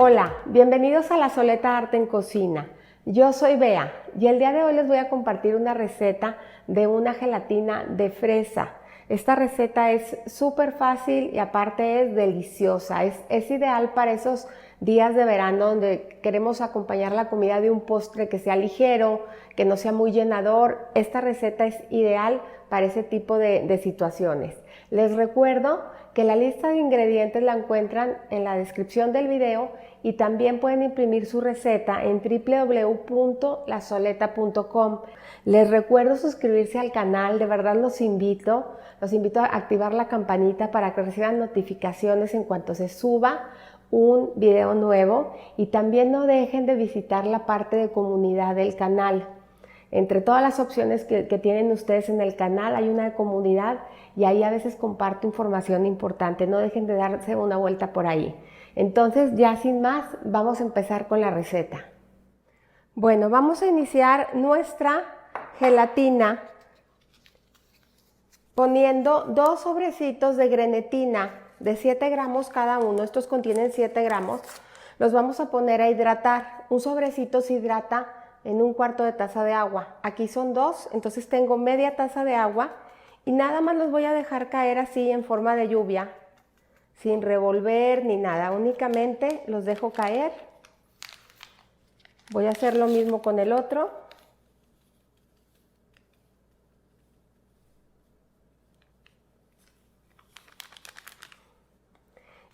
Hola, bienvenidos a La Soleta Arte en Cocina. Yo soy Bea y el día de hoy les voy a compartir una receta de una gelatina de fresa. Esta receta es súper fácil y aparte es deliciosa. Es ideal para esos días de verano donde queremos acompañar la comida de un postre que sea ligero, que no sea muy llenador. Esta receta es ideal para ese tipo de situaciones. Les recuerdo que la lista de ingredientes la encuentran en la descripción del video y también pueden imprimir su receta en www.lasoleta.com. Les recuerdo suscribirse al canal, de verdad los invito a activar la campanita para que reciban notificaciones en cuanto se suba un video nuevo y también no dejen de visitar la parte de comunidad del canal. Entre todas las opciones que tienen ustedes en el canal hay una de comunidad y ahí a veces comparto información importante. No dejen de darse una vuelta por ahí. Entonces ya sin más vamos a empezar con la receta. Bueno, vamos a iniciar nuestra gelatina poniendo 2 sobrecitos de grenetina de 7 gramos cada uno. Estos contienen 7 gramos. Los vamos a poner a hidratar. Un sobrecito se hidrata en 1/4 de taza de agua. Aquí son 2, entonces tengo media taza de agua y nada más los voy a dejar caer así en forma de lluvia, sin revolver ni nada, únicamente los dejo caer. Voy a hacer lo mismo con el otro.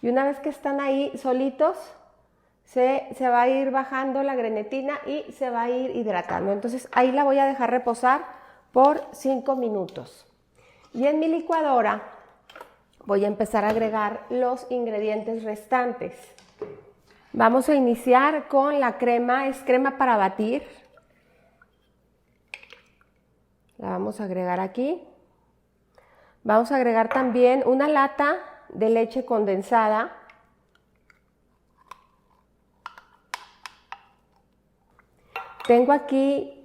Y una vez que están ahí solitos, se va a ir bajando la grenetina y se va a ir hidratando. Entonces ahí la voy a dejar reposar por 5 minutos. Y en mi licuadora voy a empezar a agregar los ingredientes restantes. Vamos a iniciar con la crema, es crema para batir. La vamos a agregar aquí. Vamos a agregar también una lata de leche condensada. Tengo aquí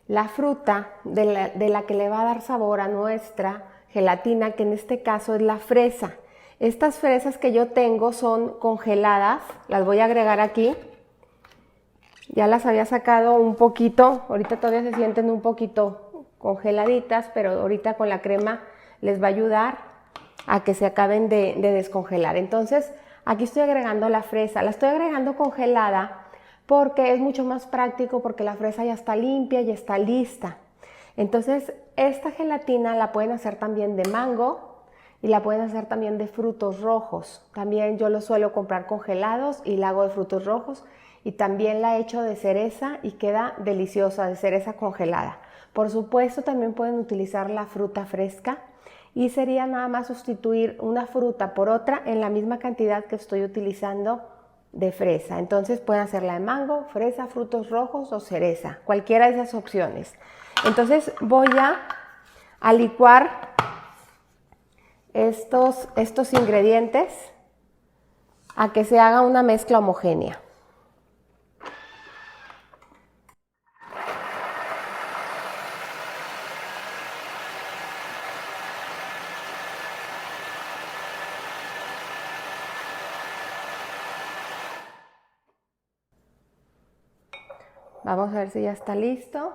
la fruta de la que le va a dar sabor a nuestra gelatina, que en este caso es la fresa. Estas fresas que yo tengo son congeladas, las voy a agregar aquí. Ya las había sacado un poquito, ahorita todavía se sienten un poquito congeladitas, pero ahorita con la crema les va a ayudar a que se acaben de descongelar. Entonces aquí estoy agregando la fresa, la estoy agregando congelada porque es mucho más práctico, porque la fresa ya está limpia, ya está lista. Entonces, esta gelatina la pueden hacer también de mango y la pueden hacer también de frutos rojos. También yo lo suelo comprar congelados y la hago de frutos rojos y también la he hecho de cereza y queda deliciosa, de cereza congelada. Por supuesto, también pueden utilizar la fruta fresca y sería nada más sustituir una fruta por otra en la misma cantidad que estoy utilizando de fresa. Entonces pueden hacerla de mango, fresa, frutos rojos o cereza, cualquiera de esas opciones. Entonces voy a licuar estos ingredientes a que se haga una mezcla homogénea. Vamos a ver si ya está listo.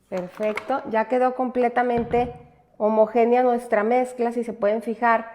Perfecto, ya quedó completamente homogénea nuestra mezcla, si se pueden fijar.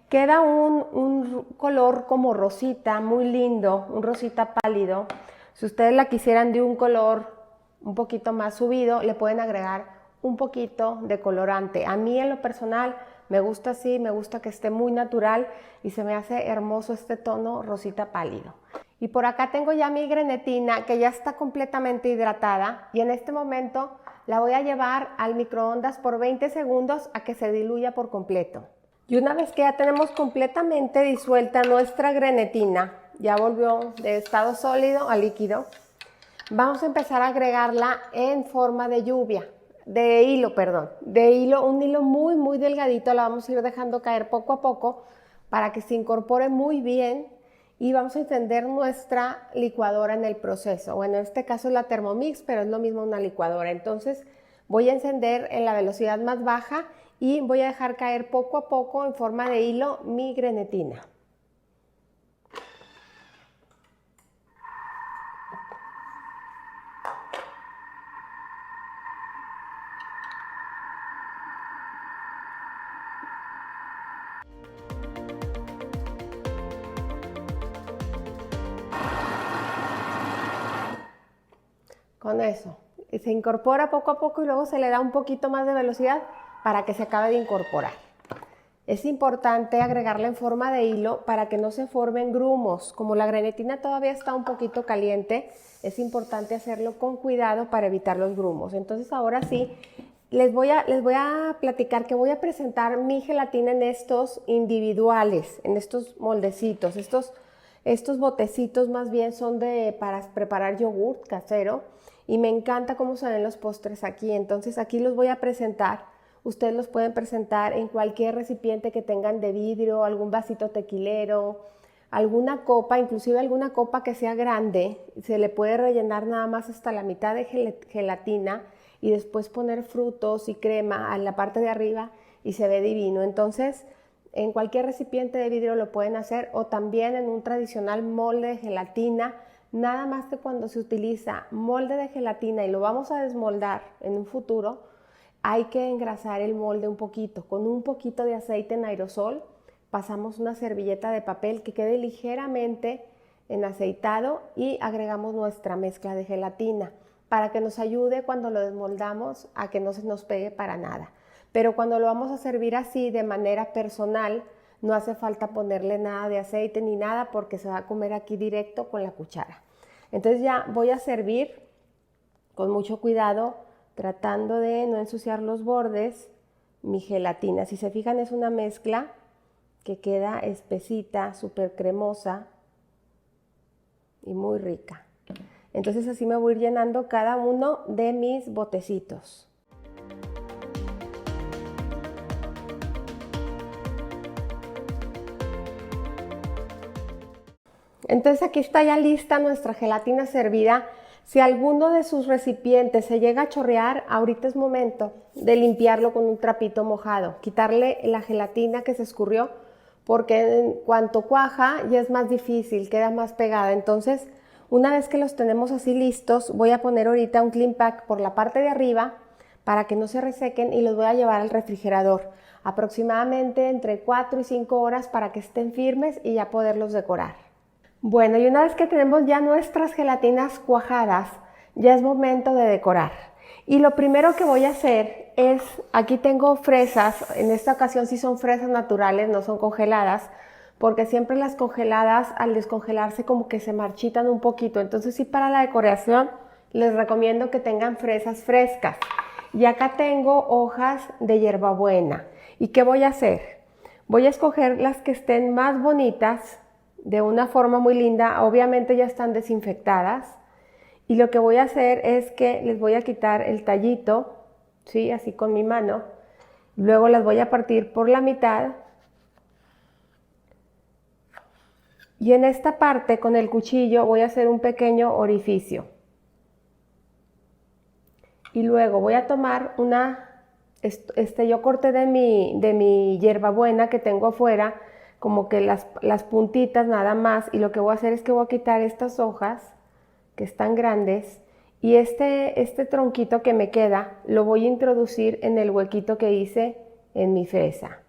Queda un color como rosita, muy lindo, un rosita pálido. Si ustedes la quisieran de un color un poquito más subido, le pueden agregar un poquito de colorante. A mí en lo personal me gusta así, me gusta que esté muy natural y se me hace hermoso este tono rosita pálido. Y por acá tengo ya mi grenetina que ya está completamente hidratada y en este momento la voy a llevar al microondas por 20 segundos a que se diluya por completo. Y una vez que ya tenemos completamente disuelta nuestra grenetina, ya volvió de estado sólido a líquido, vamos a empezar a agregarla en forma de lluvia. De hilo, un hilo muy delgadito, la vamos a ir dejando caer poco a poco para que se incorpore muy bien y vamos a encender nuestra licuadora en el proceso. Bueno, en este caso es la Thermomix, pero es lo mismo una licuadora. Entonces voy a encender en la velocidad más baja y voy a dejar caer poco a poco en forma de hilo mi grenetina. Con eso, se incorpora poco a poco y luego se le da un poquito más de velocidad para que se acabe de incorporar. Es importante agregarla en forma de hilo para que no se formen grumos. Como la grenetina todavía está un poquito caliente, es importante hacerlo con cuidado para evitar los grumos. Entonces ahora sí, les voy a platicar que voy a presentar mi gelatina en estos individuales, en estos moldecitos. Estos botecitos más bien son para preparar yogurt casero y me encanta cómo se ven los postres aquí. Entonces aquí los voy a presentar. Ustedes los pueden presentar en cualquier recipiente que tengan de vidrio, algún vasito tequilero, alguna copa, inclusive alguna copa que sea grande. Se le puede rellenar nada más hasta la mitad de gelatina y después poner frutos y crema en la parte de arriba y se ve divino. Entonces, en cualquier recipiente de vidrio lo pueden hacer o también en un tradicional molde de gelatina. Nada más que cuando se utiliza molde de gelatina y lo vamos a desmoldar en un futuro, hay que engrasar el molde un poquito. Con un poquito de aceite en aerosol pasamos una servilleta de papel que quede ligeramente en aceitado y agregamos nuestra mezcla de gelatina para que nos ayude cuando lo desmoldamos a que no se nos pegue para nada. Pero cuando lo vamos a servir así de manera personal, no hace falta ponerle nada de aceite ni nada porque se va a comer aquí directo con la cuchara. Entonces ya voy a servir con mucho cuidado, tratando de no ensuciar los bordes, mi gelatina. Si se fijan, es una mezcla que queda espesita, súper cremosa y muy rica. Entonces así me voy a ir llenando cada uno de mis botecitos. Entonces aquí está ya lista nuestra gelatina servida. Si alguno de sus recipientes se llega a chorrear, ahorita es momento de limpiarlo con un trapito mojado, quitarle la gelatina que se escurrió, porque en cuanto cuaja ya es más difícil, queda más pegada. Entonces, una vez que los tenemos así listos, voy a poner ahorita un clean pack por la parte de arriba para que no se resequen y los voy a llevar al refrigerador, aproximadamente entre 4 y 5 horas para que estén firmes y ya poderlos decorar. Bueno, y una vez que tenemos ya nuestras gelatinas cuajadas, ya es momento de decorar. Y lo primero que voy a hacer es, aquí tengo fresas, en esta ocasión sí son fresas naturales, no son congeladas, porque siempre las congeladas al descongelarse como que se marchitan un poquito. Entonces sí, para la decoración les recomiendo que tengan fresas frescas. Y acá tengo hojas de hierbabuena. ¿Y qué voy a hacer? Voy a escoger las que estén más bonitas, de una forma muy linda. Obviamente ya están desinfectadas y lo que voy a hacer es que les voy a quitar el tallito, ¿sí? Así con mi mano, luego las voy a partir por la mitad y en esta parte con el cuchillo voy a hacer un pequeño orificio y luego voy a tomar yo corté de mi hierbabuena que tengo afuera como que las puntitas nada más, y lo que voy a hacer es que voy a quitar estas hojas que están grandes y este tronquito que me queda lo voy a introducir en el huequito que hice en mi fresa,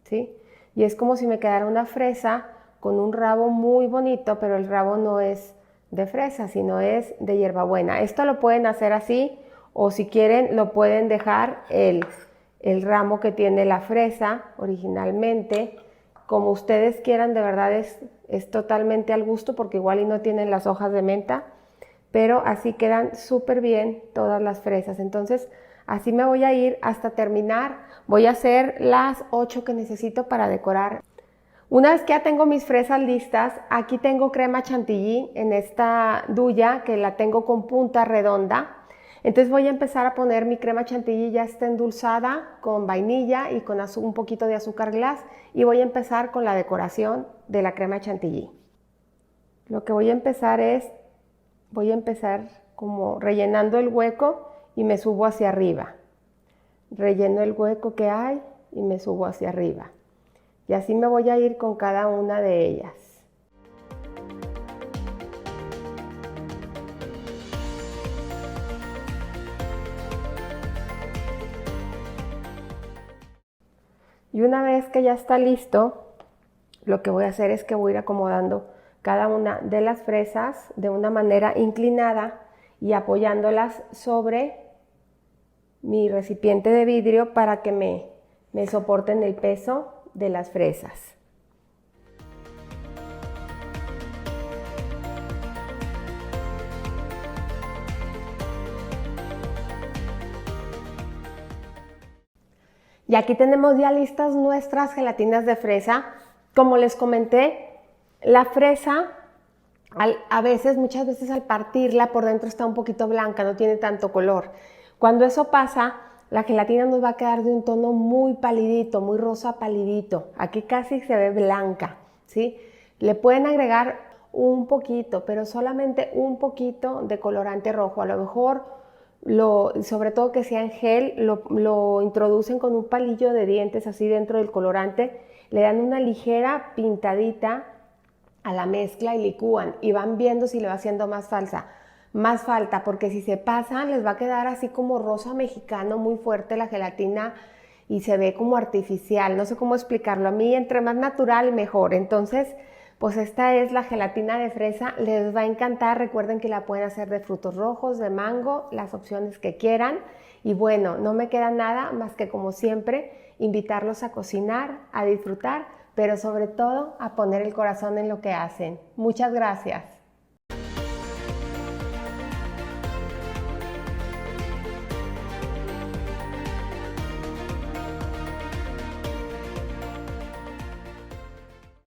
¿sí? Y es como si me quedara una fresa con un rabo muy bonito, pero el rabo no es de fresa, sino es de hierbabuena. Esto lo pueden hacer así o si quieren lo pueden dejar el ramo que tiene la fresa originalmente, como ustedes quieran. De verdad es totalmente al gusto porque igual y no tienen las hojas de menta, pero así quedan súper bien todas las fresas. Entonces así me voy a ir hasta terminar. Voy a hacer las 8 que necesito para decorar. Una vez que ya tengo mis fresas listas, aquí tengo crema chantilly en esta duya que la tengo con punta redonda. Entonces voy a empezar a poner mi crema chantilly, ya está endulzada con vainilla y con un poquito de azúcar glass, y voy a empezar con la decoración de la crema chantilly. Lo que voy a empezar como rellenando el hueco y me subo hacia arriba. relleno el hueco que hay y me subo hacia arriba. Y así me voy a ir con cada una de ellas. Y una vez que ya está listo, lo que voy a hacer es que voy a ir acomodando cada una de las fresas de una manera inclinada y apoyándolas sobre mi recipiente de vidrio para que me soporten el peso de las fresas. Y aquí tenemos ya listas nuestras gelatinas de fresa. Como les comenté, la fresa muchas veces al partirla por dentro está un poquito blanca, no tiene tanto color. Cuando eso pasa, la gelatina nos va a quedar de un tono muy palidito, muy rosa palidito. Aquí casi se ve blanca, ¿sí? Le pueden agregar un poquito, pero solamente un poquito de colorante rojo. A lo mejor, sobre todo que sea en gel, lo introducen con un palillo de dientes así dentro del colorante, le dan una ligera pintadita a la mezcla y licúan y van viendo si le va haciendo más falta, porque si se pasan les va a quedar así como rosa mexicano, muy fuerte la gelatina y se ve como artificial, no sé cómo explicarlo. A mí entre más natural mejor. Entonces pues esta es la gelatina de fresa, les va a encantar. Recuerden que la pueden hacer de frutos rojos, de mango, las opciones que quieran. Y bueno, no me queda nada más que, como siempre, invitarlos a cocinar, a disfrutar, pero sobre todo a poner el corazón en lo que hacen. Muchas gracias.